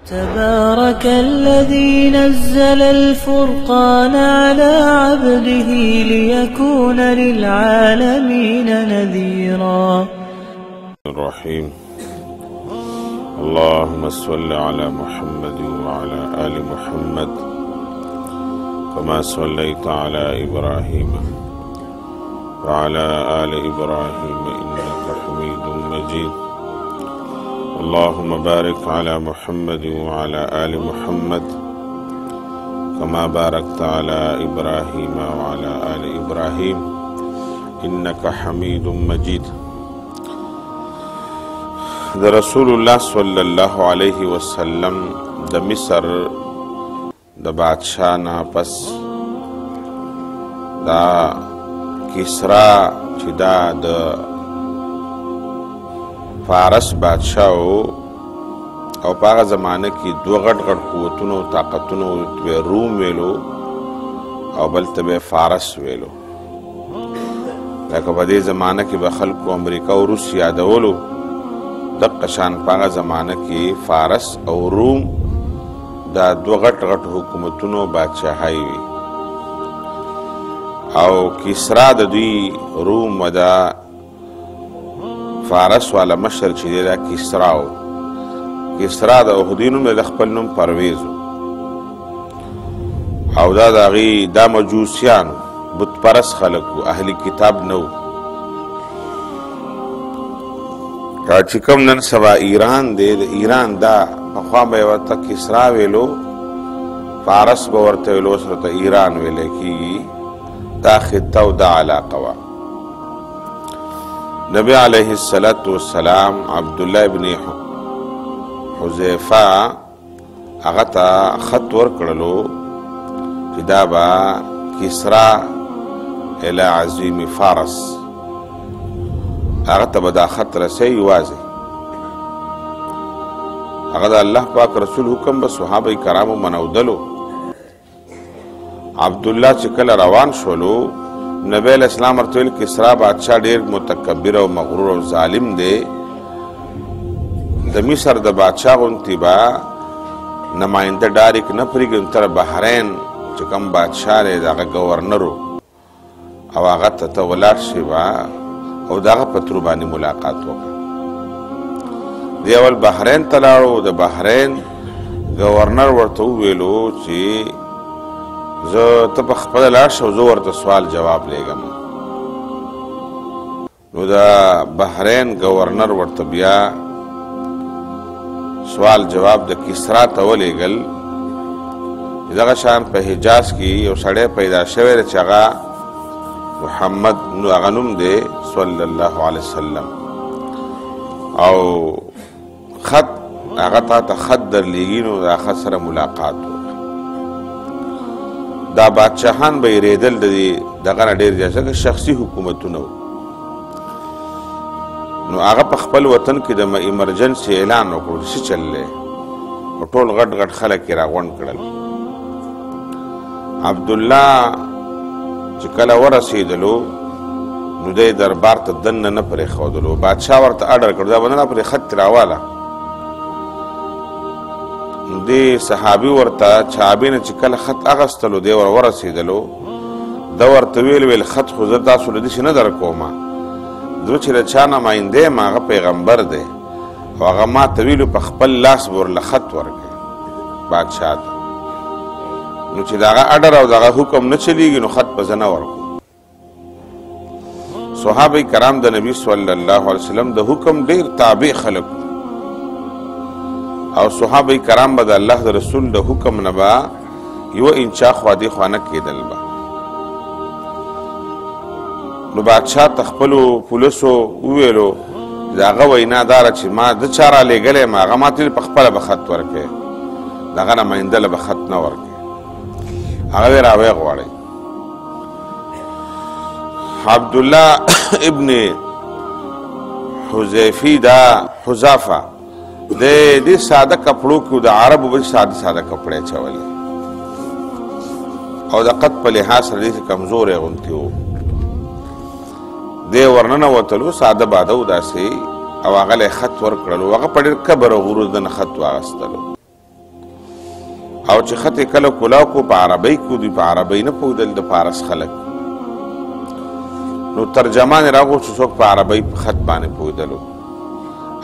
تبارك الذي نزل الفرقان على عبده ليكون للعالمين نذيرا. الرحيم. اللهم صل على محمد وعلى آل محمد كما صليت على إبراهيم وعلى آل إبراهيم إنك حميد مجيد. اللهم بارك على محمد وعلى آل محمد كما باركت على إبراهيم وعلى آل إبراهيم إنك حميد مجيد. د رسول الله صلی الله علیه وسلم د مصر د بادشاہ نه پس دا کسرا چې دا د فارس بادشاہ او په هغه زمانه کې دوه غټ غټ قوتونو طاقتونو روم ویلو او بل ته به فارس ویلو. لکه په دې زمانه کې به خلکو امریکا او روس یادولو، دقه شان په هغه زمانه کې فارس او روم دا دوه غټ غټ حکومتونو بادشاهۍ وي، او کسرا د دوی روم و دا فارس والا مشر چې دی دا کسرا و. کسرا د احدي نوم د خپل نوم پرویز و، او دا د هغې دا مجوسیان بت پرست خلک و، اهل کتاب نه و. چې کوم نن سبا ایران دی، د ایران دا پخوا به یې ورته کسرا ویلو، فارس به ورته ویلو، اوس ورته ایران ویلی کېږي. دا خطه او دا علاقه وه. نبی علیه السلام عبدالله ابن حذیفه هغه ته خط ورکړلو چې دا به کسرا الی عظیم فارس، هغه ته به دا خط رسی یوازې. هغه د الله پاک رسول حکم به صحابه کرامو منودلو. عبدالله چې کله روان شولو، نبی علیہ السلام ورته ویل کسرا بادشاہ ډېر متکبر او مغرور او ظالم دی، د مصر د بادشاہ غوندې به نماینده ډایرک نه پرېږدي، تر بحرین چې کوم بادشاہ دی د هغه ګورنر و، او هغه ته ولاړ شي به او د هغه په ترو باندې ملاقات وکړه. دی اول بحرین ته لاړو، د بحرین ګورنر ورته وویلو چې زه ته په خپله لاړ شه او زه ورته سوال جواب لیږم. نو د بحرین ګورنر ورته بیا سوال جواب د کسرا ته ولیږل چې دغه شان په حجاز کې یو سړی پیدا شوی دی چې هغه محمد نو هغه نوم دی صلی الله علیه وسلم، او خط هغه تا ته خط درلیږي، نو د هغه سره ملاقات وکړه. دا بادشاهان به یېرېدل د دغه نه ډېر زیات، ځکه شخصي حکومتونه وو. نو هغه په خپل وطن کې د ایمرجنسي اعلان وکړو چې څه چل دی، او ټول غټ غټ خلک یې راغونډ کړل. عبدالله چې کله ورسېدلو، نو دی دربار ته دننه نه پرېښودلو. بادشاه ورته اډر کړ دا به نه پرې خط راواله. نو دې صحابي ورته چابې نه چې کله خط اخیستلو، دی ورسېدلو، ده ورته ویل خط خو زه تاسو له داسې نه درکومه، زه چې د چا نماینده یم هغه پیغمبر دی، او هغه ما ته ویلو په خپل لاس به ورله خط ورکړي بادشاه ته. نو چې د هغه اډر او د هغه حکم نه چلیږي، نو خط به زه نه ورکوم. صحابه کرام د نبی صلی الله علیه وسلم د حکم ډېر تابع خلک، او صحابه کرام به د الله د رسول د حکم نه به یوه انچا خوا دې خوا نه کېدل به. نو بادشاه ته خپلو پولیسو وویلو د هغه وینا داره چې ما ده چا رالیږلی یم، هغه ما ته په خپله به خط ورکوي، د هغه نماینده له به خط نه ورکوي. هغه وی راوی غواړئ. عبدالله ابن حذیفی دا حذافه د دې ساده کپړو کې د عربو به ساده ساده کپړې اچولې، او د قد په لحاظ سره ډېر کمزوری غوندې و. دی ورننوتلو ساده باده و داسې، او هغه له خط ورکړلو، هغه په ډېر کبر او غرور د نه خط واخیستلو. او چې خط کله کلاو کو په عربی کو دی په عربی نه پوهېدل د فارس خلک نو ترجمان راغوښت چې څوک په عربی په خط باندې پوهېدلو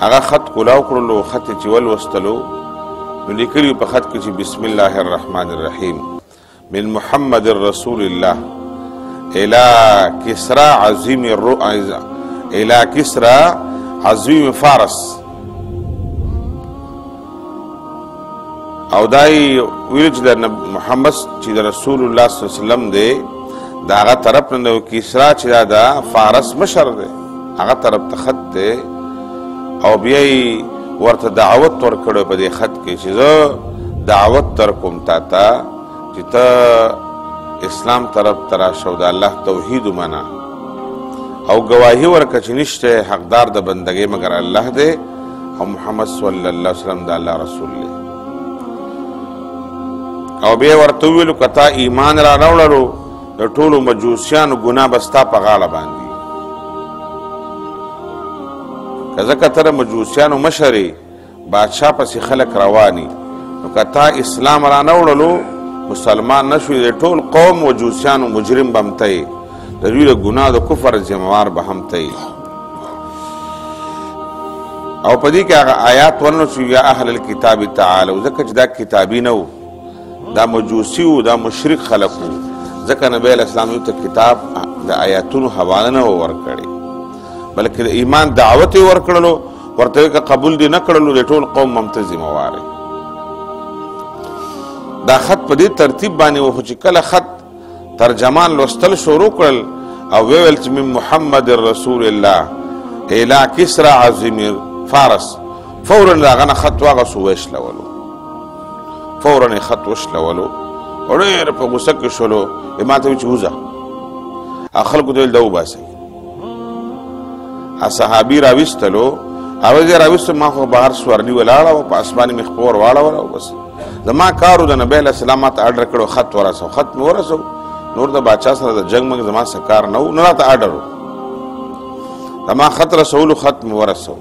هغه خط کلاو کړلو خط چې ولوستلو نو لیکلي په خط کې چې بسم الله الرحمن الرحیم من محمد رسول الله الى کسرا عظیم الى کسرا عظیم فارس او دای ویل چې د محمد چې د رسول الله صلی الله علیه وسلم دی دا هغه طرف نه کسرا چې دا فارس مشر دی هغه طرف ته خط دی او بیا ورته دعوت ورکړو په دې خط کې چې زه دعوت در کوم تا ته چې ته اسلام طرف ته راشه او د الله توحید ومنه او گواهی ورکړه چې نشته حقدار د بندګۍ مګر الله دی او محمد صلی الله علیه وسلم د الله رسول دی او بیا ورته وویلو که تا ایمان را راوړلو د ټولو مجوسیانو ګناه به ستا په غاړه باندې که ځکه ته د مجوسیانو مشر یې بادشاه پسې خلک رواني نو که تا اسلام را نه وړلو مسلمان نه شوې د ټول قوم مجوسیانو مجرم به هم ته یې د دوی د ګناه د کفر ذمهوار به هم ته یې او په دې کې هغه آیات ولنو چې یا اهل الکتاب تعالو ځکه چې دا کتابي نه و دا مجوسی و دا مشرک خلق و ځکه نبی علیہ السلام ته کتاب د آیاتونو حواله نه ورکړي بلکې د ایمان دعوت یې ورکړلو ورته که قبول دې نه کړلو د ټول قوم ممته ذمهوار دا خط په دې ترتیب باندې و خو چې کله خط ترجمان لوستل شروع کړل او ویل چې من محمد رسول الله الى کسرا عظیم فارس فورا داغه نه خط واغسو وشلولو فورا خط وشلولو او ډېر په غوسه کې شولو ما ته چې وځه خلکو ته دا وباسئ صحابي راویستلو هغه ځای راویستو ما خو بهر سورلي ولاړه وه په اسماني مې خپور واړوله او بس زما کار و د نبی علیه السلام ماته اډر کړو خط ورسو خط مې ورسو نور د باچا سره د جنګ مګ زما څه کار نه و نه راته اډر و زما خط رسولو خط مې ورسو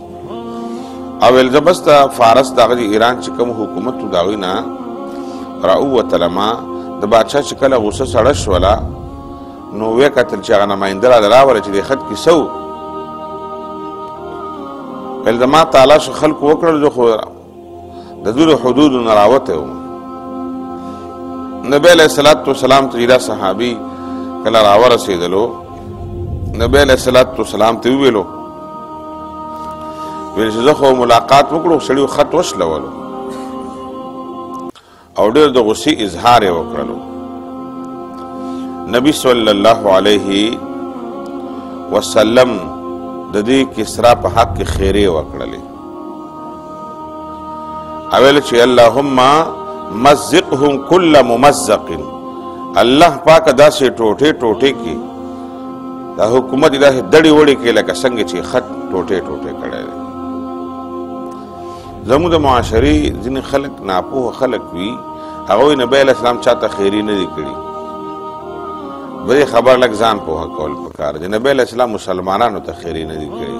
او ویل زه بس د فارس دغه د ایران چې کوم حکومت و د هغوی نه راووتلمه د باچا چې کله غوسه سړه شوله نو ویې کتل چې هغه نماینده راله راوله چې دې خط کې څه و ویل زما تالاش خلکو وکړل زه خو د دوی د حدودو نه راوتی وم نبی علیه الصلاة والسلام ته دا صحابي کله راورسېدلو نبی علیه الصلاة والسلام ته وویلو ویل چې زه خو ملاقات وکړو سړي خط وشلولو او ډېر د غصې اظهار یې وکړلو نبی صلی الله علیه وسلم د دې کسرا په حق کې خیرې وکړلې او ویل چې اللهم مزقهم کل ممزق الله پاک داسې ټوټې ټوټې کې دا حکومت داسې دړې وړې کې لکه څنګه چې خط ټوټې ټوټې کړی دی زموږ د معاشرې ځینې خلک ناپوه خلک وي هغوی نبی علیه السلام چاته خیري نه دي کړي بلې خبر لږ ځان پوهه کول پکار دی نبی علیه السلام مسلمانانو ته خیري نه دي کړي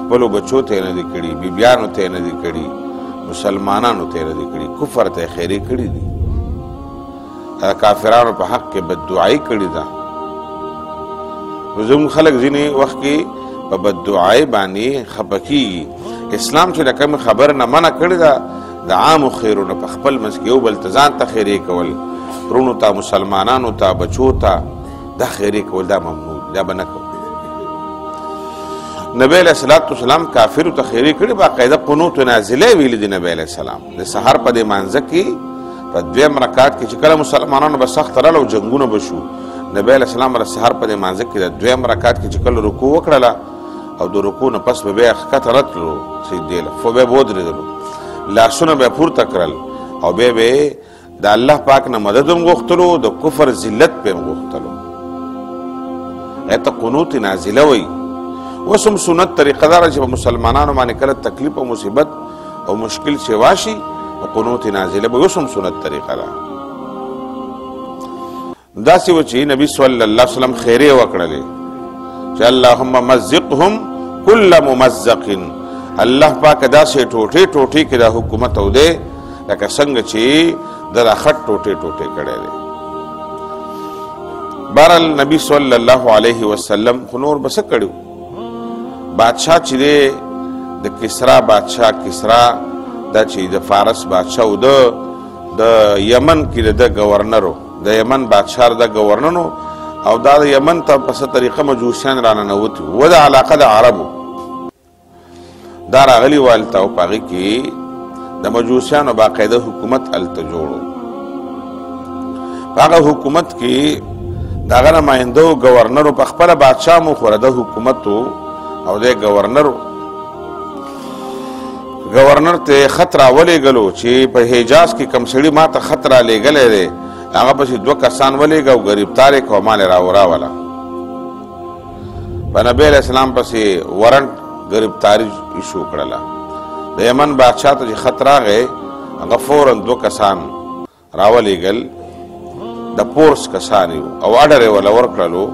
خپلو بچو ته یې نه دي کړي بیبیانو ته یې نه دي کړي مسلمانانو ته یې نه دي کړي کفر ته یې خیري کړي دي کافرانو په حق کې بددعایي کړې ده زموږ خلک ځینې وخت کې په بددعایي باندې خفه کېږي اسلام چې د کومې خبر نه منع کړې ده د عامو خیرونه په خپل منځ کې یو بل ته ځان ته خیرې کول رونو ته مسلمانانو ته بچو ته دا خیرې کول دا ممنوع دا به نه کوو نبی علیه الصلاة والسلام کافرو ته خیرې کړې باقاعده قنوت نازله ویلي دي نبی علیه السلام د سحر په دې مانځه کې په دویم رکعت کې چې کله مسلمانانو به سخت رال او جنګونه به شو نبی علیه السلام د سحر په دې مانځه کې د دویم رکعت کې چې کله رکوع وکړله او د رکوع نه پس به بیا ښکته راتلو سجدې له خو بیا به ودرېدلو لاسونه به یې پورته کړل او بیا به یې د الله پاک نه مدد هم غوښتلو د کفر ذلت به یې هم غوښتلو ته قنوت نازله وایي اوس هم سنت طریقه داره چې په مسلمانانو باندې کله تکلیف او مصیبت او مشکل چې واشي قنوت نازله به اوس هم سنت طریقه ده داسې و چې نبي صلی الله علیه وسلم خیرې وکړلې چې اللهم مزقهم کل ممزق الله پاک داسې ټوټې ټوټې کې دا حکومت او دی لکه څنګه چې د خټ ټوټې ټوټې کړی دی. بهرحال نبی صلی الله علیه وسلم خو نور به څه کړي؟ بادشاه چې دی د کسرا بادشاه، کسرا دا چې د فارس بادشاه و، د یمن کې د گورنر و، د یمن بادشاه د گورنر و، او دا د یمن ته په څه طریقه مجوسیان راننوتي و، د علاقه د عربو دا راغلي و هلته، او په هغې کې د مجوسیانو باقاعده حکومت هلته جوړ و. په هغه حکومت کې د هغه نماینده و گورنر و، په خپله بادشاه مو خو د حکومت و او دی گورنر و. گورنر ته خط راولېږلو چې په حجاز کې کوم سړي ما ته خط رالیږلی دی، هغه پسې 2 کسان ولېږه او ګریبتار یې کړه او مال یې راوراوله. په نبي علیه السلام پسې ورنټ ګریبتاري ایشو کړله. د یمن بادشاه ته چې خط راغی، هغه فوراً 2 کسان راولېږل، د پورس کسان یو، او اډر یې وله ورکړلو،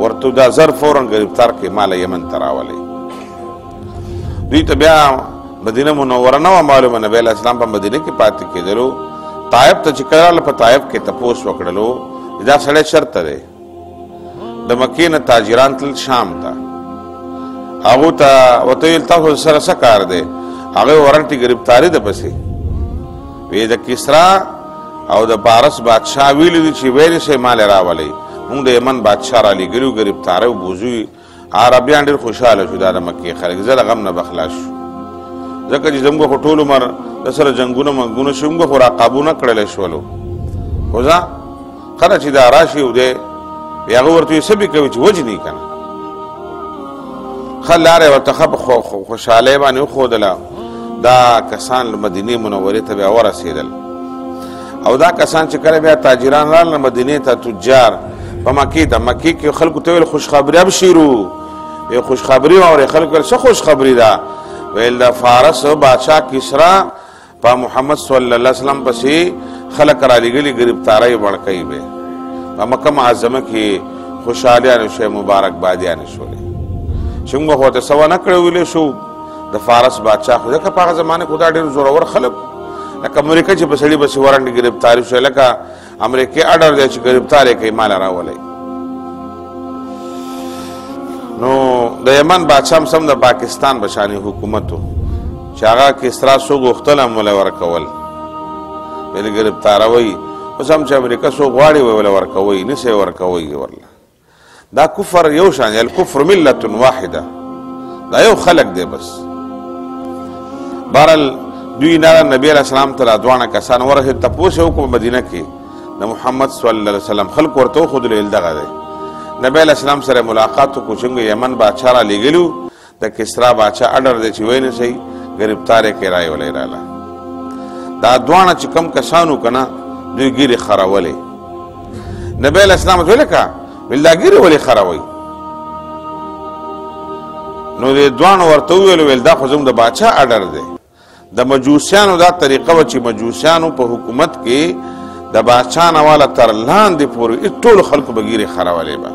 ورته دا زر فوراً ګریبتار کړي مال یمن ته راولئ. دوی ته بیا مدینه منوره نه وه معلومه، نبی علیه السلام په مدینه کې پاتې کېدلو. طایف ته چې کله په طایف کې تپوس وکړلو، دا سړی چېرته دی؟ د مکې نه تاجران تلل شام ته، هغو ته ورته ویل تاسو سره څه کار دی؟ هغې ورنټې ګریبتاري ده پسې وی د کسرا او د پارس بادشاه ویلي دي چې ویلې شئ مال یې راولئ. موږ د یمن بادشاه رالیږلي وو، ګریبتاری او بوزوي. عربیان ډېر خوشحاله شو، دا د مکې خلک زه د غم نه به خلاص شو، ځکه چې زموږ خو ټول عمر د سره جنګونه منګونه شو، موږ خو راقابونه کړلی شولو. خو ځه کله چې دا راشي او دی هغه ورته وایي څه به کوي چې وجني که نه. ښه لاره یې ورته ښه په خوشحالۍ باندې وښودله. دا کسان مدینې منورې ته بیا ورسېدل، او دا کسان چې کله بیا تاجران راغلل مدینې ته، تجار په مکې ته، مکې کې خلکو ته ویل خوشخبري ابشرو، یې خوشخبري واورئ. خلکو ویل څه خوشخبري ده؟ ویل د فارس بادشاه کسرا په محمد صلی الله علیه وسلم پسې خلک رالیږلي ګریبتاری بړکۍ به په مکه معظمه کې خوشحالیانې شوې، مبارکبادیانې شولې. چې موږ خو ورته څه ونه کړی ویلی شو د فارس بادشاه، خو ځکه په هغه زمانه کې دا ډېر زورور خلک، لکه امریکا چې په سړي پسې ورنډې ګریبتاري شوی، لکه امریکې اډر دی چې ګریبتار یې کوي مال راولئ. نو د یمن بادشاه هم سم د پاکستان بشانې حکومت و، چې هغه کسرا څوک غوښتل هم وله ورکول، ویلې ګریبتاروئ. اوس هم چې امریکا څوک غواړي وله ورکوئ، نسئ ورکوئ ورله. دا کفر یو شان، الکفر ملت واحده، دا یو خلق دی بس. بهرحال دوی نه نبی علیه السلام ته را دواړه کسان ورسېد، تپوس یې وکړو مدینه کې د محمد صلی الله علیه وسلم. خلکو ورته وښودلو ویل دغه دی. نبی علیه السلام سره ملاقات وکړو، څنګه یمن بادشاه را لیږلي وو، د کسرا بادشاه اډر دی چې ویې نه شئ ګریبتار یې کړی رایولی راله. دا دواړه چې کوم کسان وو که نه، دوی ګیرې خرولې. نبی علیه السلام ورته ویل که ویل دا ګیرې ولې خروئ؟ نو دې دواړو ورته وویل ویل دا خو زموږ د بادشاه اډر دی. د مجوسیانو دا طریقه وه چې مجوسیانو په حکومت کې د بادشاه نه واله تر لاندې پورې ټولو خلکو به ګیرې خرولې به،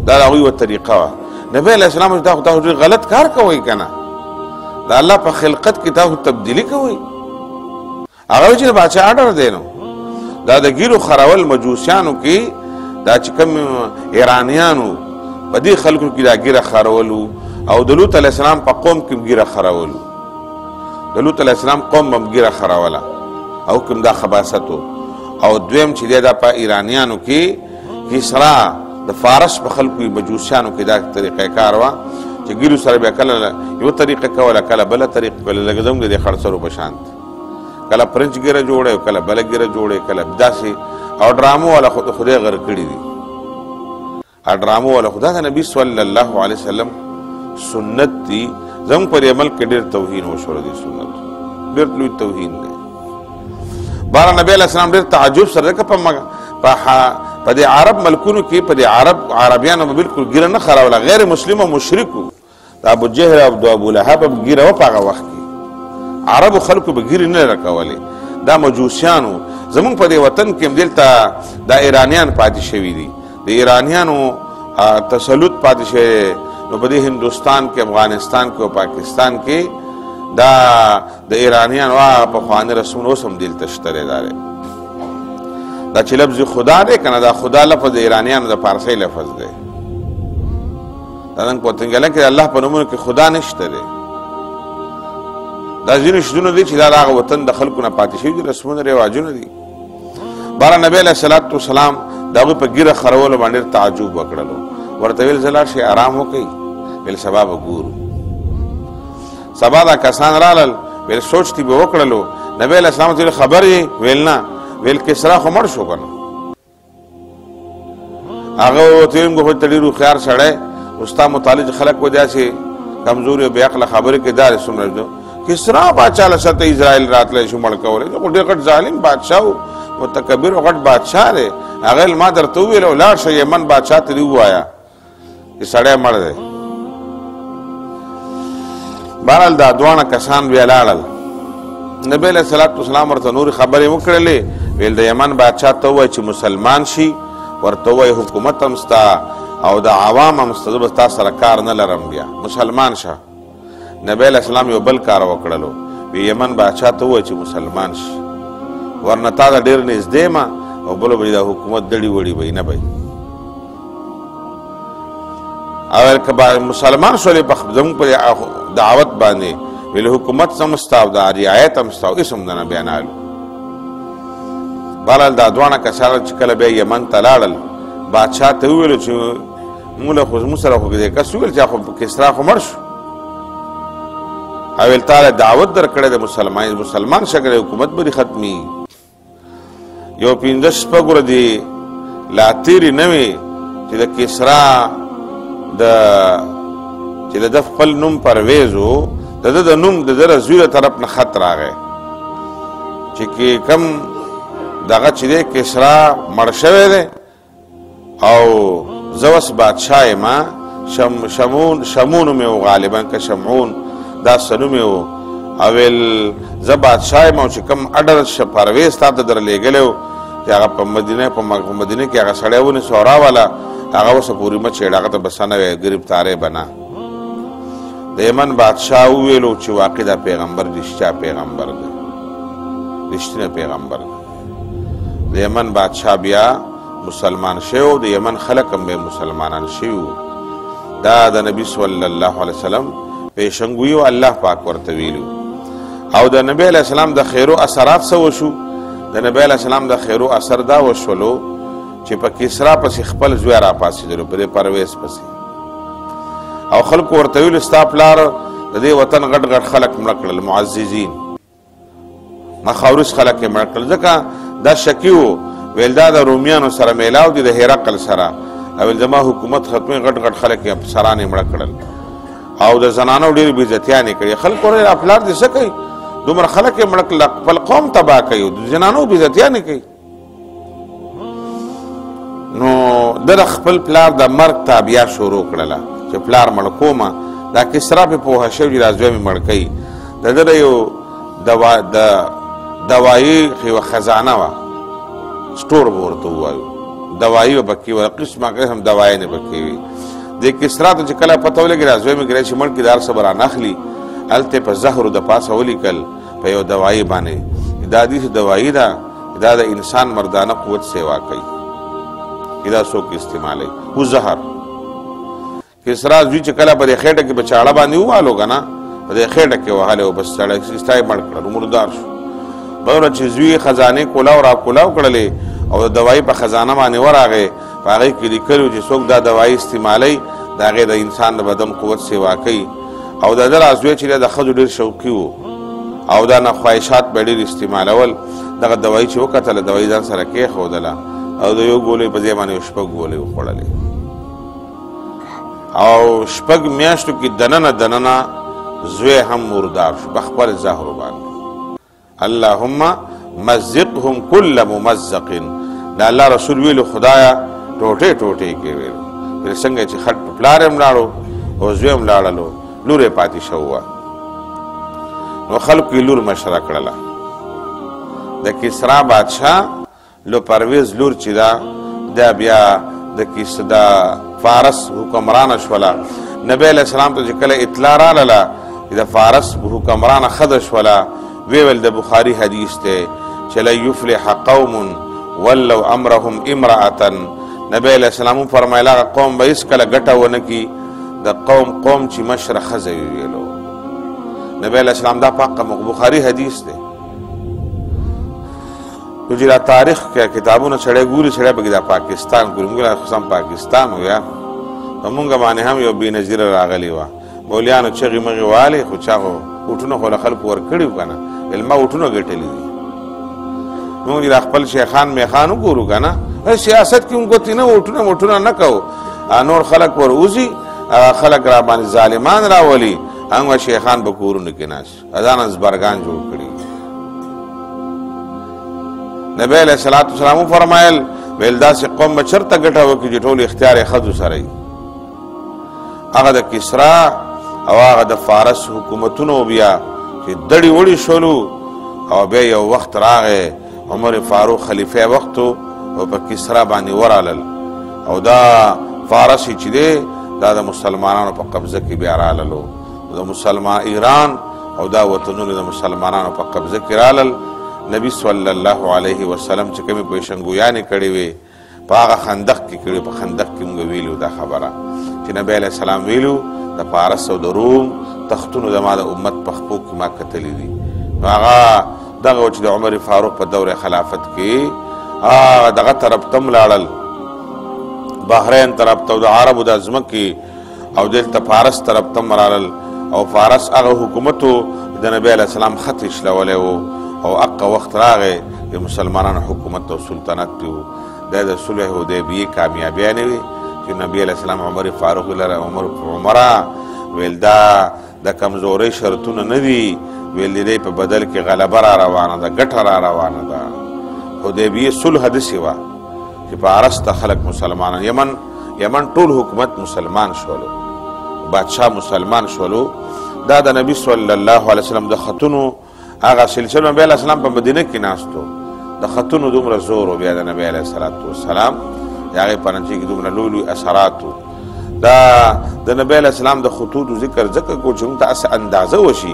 دا د هغوی یوه طریقه وه. نبی علیه السلام دا خو تاسو ډېر غلط کار کوئ که نه، د الله په خلقت کې تاسو تبدیلي کوئ. هغه وایي چې د بادشاه اډر دی. نو دا د ګیرو خرول مجوسیانو کې دا چې کوم ایرانیانو په دې خلکو کې دا ګیره خرولو، او د لوط علیه السلام په قوم کې ګیره خرولو. د لوط علیه السلام قوم هم ګیره خروله، او کوم دا خباثت و. او دویم چې دی دا په ایرانیانو کې کسرا د فارس په خلکو مجوسیانو کې دا طریقه کار وه چې ګیرو سره بیا کله یو طریقه کوله، کله بله طریقه کوله، لکه زموږ د دې خړسرو په شانت، کله فرنچ ګیره جوړی، کله بله ګیره جوړی، کله داسې. او ډرامو والا خو د خدای غر کړي دي، ډرامو والا خدا د نبي صلی الله علیه وسلم سنت دي. زموږ پر عمل کې ډېر توهین وشوله، دي سنت ډېر لوی توهین دی. بهر نبی علیه السلام ډېر تعجب سره ځکه په دې عرب ملکونو کې په دې عربیانو به بلکل ګیره نه خروله، غیر مسلم او مشرک وو. د ابوجهل او د ابولهب هم ګیره وه په هغه وخت کې، عربو خلکو به ګیرې نه راکولې. دا مجوسیانو زمونږ په دې وطن کې هم دلته دا ایرانیان پاتې شوي دي، د ایرانیانو تسلط پاتې شوی. نو په دې هندوستان کې، افغانستان کې او پاکستان کې دا د ایرانیان هغه پخواني رسمونه اوس هم دلته شته دی. دا چې لفظ خدا دی که نه، دا خدا لفظ د ایرانیانو د پارسۍ لفظ دی. دا نن په تنګله کې د الله په نومونو کې خدا نشته دی. دا ځینې شیدونه دي چې دا د هغه وطن د خلکو نه پاتې شوي دي، رسمونه رواجونه دي. باره نبی علیه الصلاة والسلام د هغوی په ږیره خرولو باندې ډېر تعجب وکړلو. ورته ویل زه لاړ شئ آرام وکئ، ویل سبا به ګورو. سبا دا کسان رالل، ویل سوچ تی به وکړلو. نبی علیه السلام ته خبر یې؟ ویل نه. ویل کسرا خو مړ شو که نه. هغه ورته ویم ګوښه ته ډېر هوښیار سړی، اوس ستا متعلق خلک و داسې کمزوري او بېعقله خبرې کوي، دا څومره کسرا باچا له سرته اسرائیل راتلی شو مړ کولی. خو ډېر غټ ظالم بادشاه و، متکبر او غټ بادشاه دی. هغه ما درته وویل ولاړ شه یمن بادشاه ته دې ووایه چې سړی مړ دی. بهرحال دا دواړه کسان بیا لاړل. نبی علیه الصلاة والسلام ورته نورې خبرې وکړلې. ویل د یمن بادشاه ته ووایه چې مسلمان شي، ورته ووایه حکومت هم ستا او د عوام هم ستا، زه به ستا سره کار نه لرم، بیا مسلمان شه. نبی علیه السلام یو بل کار وکړلو. وی یمن بادشاه ته ووایه چې مسلمان شي، ورنه تا ته ډېر نږدې ما او بلو به د حکومت دړي وړي به نه به او که مسلمان شولې زموږ په دعوت باندې. ویل حکومت هم ستا او دا رعایت هم ستا او اسم د نه بیانالو. بهرحال دا دواړه کسان چې کله بیا یمن ته لاړل، بادشاه ته وویلو چې موږ سره خو دې کس وویل چې خو کسرا خو مړ شو، او ویل تا له دعوت درکړی د مسلمان شه که حکومت به دې ختمي. یو 15 شپږ ورځې لا تېرې نه وې چې د کسرا چې د ده خپل نوم پرویز و، د ده د نوم د ده رضوي له طرف نه خط راغی چې کم دغه چې دی کسرا مړ شوی دی او زه اوس بادشاه یم. شمون مې و غالبا که شمعون دا څه نوم یې و. او ویل زه بادشاه یم او چې کوم اډر پرویز تا ته در لېږلی و چې هغه په مدینه کې هغه سړی ونیسو او راوله، هغه اوسه پورې مه چېړه، هغه ته به څه نه وی، ګرفتارۍ به نه. د یمن بادشاه وویلو چې واقع دا پیغمبر رښتیا پیغمبر دی، رښتینی پیغمبر دی. د یمن بادشاه بیا مسلمان شوی و، د یمن خلک هم بیا مسلمانان شوي وو. دا د نبي صلی الله علیه وسلم پیشنګویي و الله پاک ورته ویلي. او د نبی علیه السلام د خیرو اثرات څه وشو؟ د نبی علیه السلام د خیرو اثر دا وشولو چې په کسرا پسې خپل زوی راپاڅېدلو، په دې پرویز پسې، او خلکو ورته ویلو ستا پلار د دې وطن غټ غټ خلک مړه کړل، معززین مخاورس خلک یې مړه کړل، ځکه دا شکي و. ویل دا د رومیانو سره میلاو دي، د هرقل سره، او ویل زما حکومت ختموي، غټ غټ خلک یې افسران یې مړه کړل او د زنانو ډېرې بېعزتیانې کړې. خلکو ویل پلار دې څه کوي؟ دومره خلک یې مړه کړل، خپل قوم تباه کوي او د زنانو بېعزتیانې کوي. نو ده د خپل پلار د مرګ تابیا شروع کړله چې پلار مړ کومه. دا کسرا پې پوهه شوي چې دا زوی مې مړ کوي. د ده د یو دوایي یوه خزانه وه، سټور به ورته ووایو، دوایي به پکې وه، قسمه قسم دوایانې پکې وي. د کسرا ته چې کله پته ولګي دا زوی مې ګرای چې مړ کړي، دا هر څه به راناخلي. هلته په زهرو د پاسه ولیکل په یو دوایي باندې، دا داسې دوایي ده دا د انسان مردانه قوت سیوا کوي، دا څوک استعمالوي. هو زهر. کسرا زوی چې کله په دې خېټه کې په چاړه باندې ووالو که نه، په دې خېټه کې وهلی و، بس سړی ستا یې مړ کړل، مردار شو. بله ورځ چې زوی خزانې کولاو را کولاو کړلې او د دوایي په خزانه باندې ورغې، په هغې کې لیکلي و چې څوک دا دوایي استعمالوي د هغې د انسان د بدن قوت سیوا کوي. او د ده رازوی چې د ښځو ډېر شوقي و او دا نخواهشات به ډېر استعمالول. دغه دوایي چې وکتله، دوایي ځان سره کېښودله او د یو ګولۍ په ځای باندې یو 6 ګولۍ وخوړلې، او 6 میاشتو کې دننه زوی هم مردار شو په خپل زهرو باندې. اللهم مزقهم كل ممزق. دا الله رسول ویلو خدایا ټوټې ټوټې کې ویلو. ویل څنګه چې خټ پلار هم لاړو او زوی هم لاړلو، لور یې پاتې شوه. نو خلکو یې لور مشره کړله. د کسرا بادشاه لو پرویز لور چې دا بیا د فارس حکمرانه شوله. نبی علیه السلام ته چې کله اطلاع راغله د فارس حکمران خدش ولا ویل د بخاری حدیث ته چې لا یفلح قوم ولوا امرهم امراه. نبی علیہ السلام فرمایلا قوم به هیڅ کله ګټه ونه کی د قوم چې مشره ښځه ویلو. نبی علیہ السلام دا پاک بخاری حدیث دی. جو تاریخ کې کتابونه سړی ګوري سړی به دا پاکستان ګوري موږ خصم پاکستان ویا موږ باندې هم یو بې نظیره راغلی وه. مولیانو چغې مغې والې خو چا خو اوټونه خو له خلکو ورکړي وو که نه علما اوټونه ګټلي دي. موږ د خپل شیخان میخان وګورو که نه سیاست کې هم ګوتې نه اوټونه موټونه نه کوو نور خلک ور وځي خلک را باندې ظالمان راولي هغه شیخان به کورونو کې ناست ځان ازبرګان جوړ کړي. نبی علیہ الصلوۃ والسلام فرمایل ویل داسې قوم به چېرته ګټه وکړي چې ټول اختیار یې ښځو سره وي. هغه د کسرا او هغه د فارس حکومتونو بیا چې دړې وړې شولو او بیا یو وخت راغی عمر فاروق خلیفه وخت او په کسرا باندې ورالل او دا فارس چې دی دا د مسلمانانو په قبضه کې بیا راللو. د مسلمان ایران او دا وطنونه د مسلمانانو په قبضه کې رالل. نبی صلی الله علیه وسلم چې کومې پیشنګویانې کړې وې په هغه خندق کې کړې. په خندق کې موږ ویلو دا خبره چې نبی علیہ السلام ویلو د فارس او د روم تختونو زما د امت په خپو کې ما کتلي دي. نو هغه دغه و چې د عمر فاروق په دور خلافت کې دغه طرف ته هم لاړل بحرین طرف ته د عربو د ځمکې او دلته فارس طرف ته هم رالل او فارس هغه حکومتو د نبی علیہ السلام خط شلولی و او اقا وقت راغی د مسلمانانو حکومت او سلطنت کې و. دا د صلح حدیبیې کامیابیانې وې چې نبی علیہ السلام عمر فاروق لره عمره ویل دا د کمزورۍ شرطونه نه دي ویل د دې په بدل کې غلبه را روانه ده ګټه را روانه ده. حدیبیې صلح داسې وه چې په عرس ته خلک مسلمانان یمن ټول حکومت مسلمان شولو بادشاه مسلمان شولو. دا د نبی صلی الله علیه وسلم د خطونو هغه سلسله نبی علیہ السلام په مدینه کې ناستو د خطونو دومره زور و بیا د نبی علیہ السلام د هغې په نتیجه کې دومره لوی لوی اثرات و. دا د نبی علیہ السلام د خطوطو ذکر ځکه کو چې موږ ته هسې اندازه وشي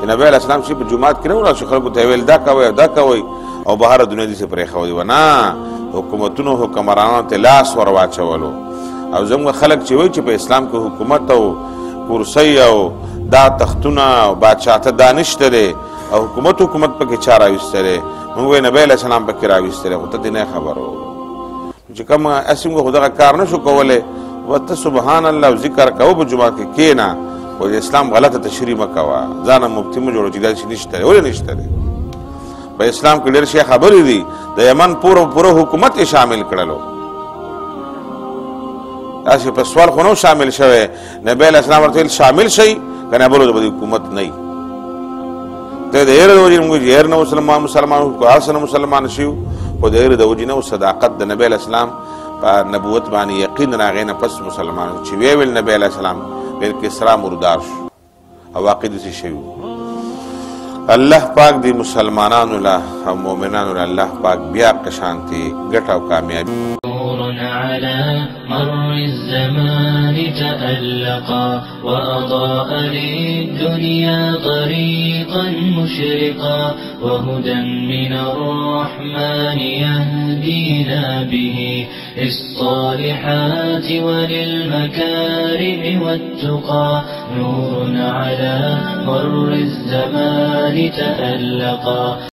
چې نبی علیہ السلام چې په جومات کې نه وراسي خلکو ته ویل دا کوئ او دا کوئ او بهره دنیا داسې پرېښودي وه. نه حکومتونو حکمرانانو ته لاس ور واچولو او زموږ خلک چې وایي چې په اسلام کې حکومت او کرسۍ او دا تختونه او بادشاهته دا نشته دی او حکومت پکې چا راویستی دی موږ وایي نبی علیہ السلام پکې راویستی دی خو ته دې نه خبر و چې کوم هسې موږ خو دغه کار نه شو کولی و ته سبحان الله او ذکر کوو په جومات کې کښېنه خو د اسلام غلطه تشریح مه کوه ځانه مفتي مه جوړه چې دا شي نشته دی ولې نشته دی. په اسلام کې ډېر شی خبرې دي د یمن پوره حکومت یې شامل کړلو داسې په سوال خو نه شامل شوی. نبی علیہ السلام ورته ویل شامل شئ که نه بلو د به حکومت نه وي ته د هیرې د وجې نه موږ چې هیر نه مسلمان که هر څه نه مسلمان شي خو د هیرې د وجې نه صداقت د نبی علیہ السلام په نبوت باندې یقین راغی نه پس مسلمان چې ویې ویل نبی علیہ السلام ویل کسرا مردار شو او واقع داسې شوي الله پاک دی مسلمانانو له او مؤمنانو له الله پاک بیا قشانتي ګټه او کامیابي. نور على مر الزمان تألقا وأضاء للدنيا طريقا مشرقا وهدى من الرحمن يهدينا به للصالحات وللمكارم والتقى. نور على مر الزمان تألقا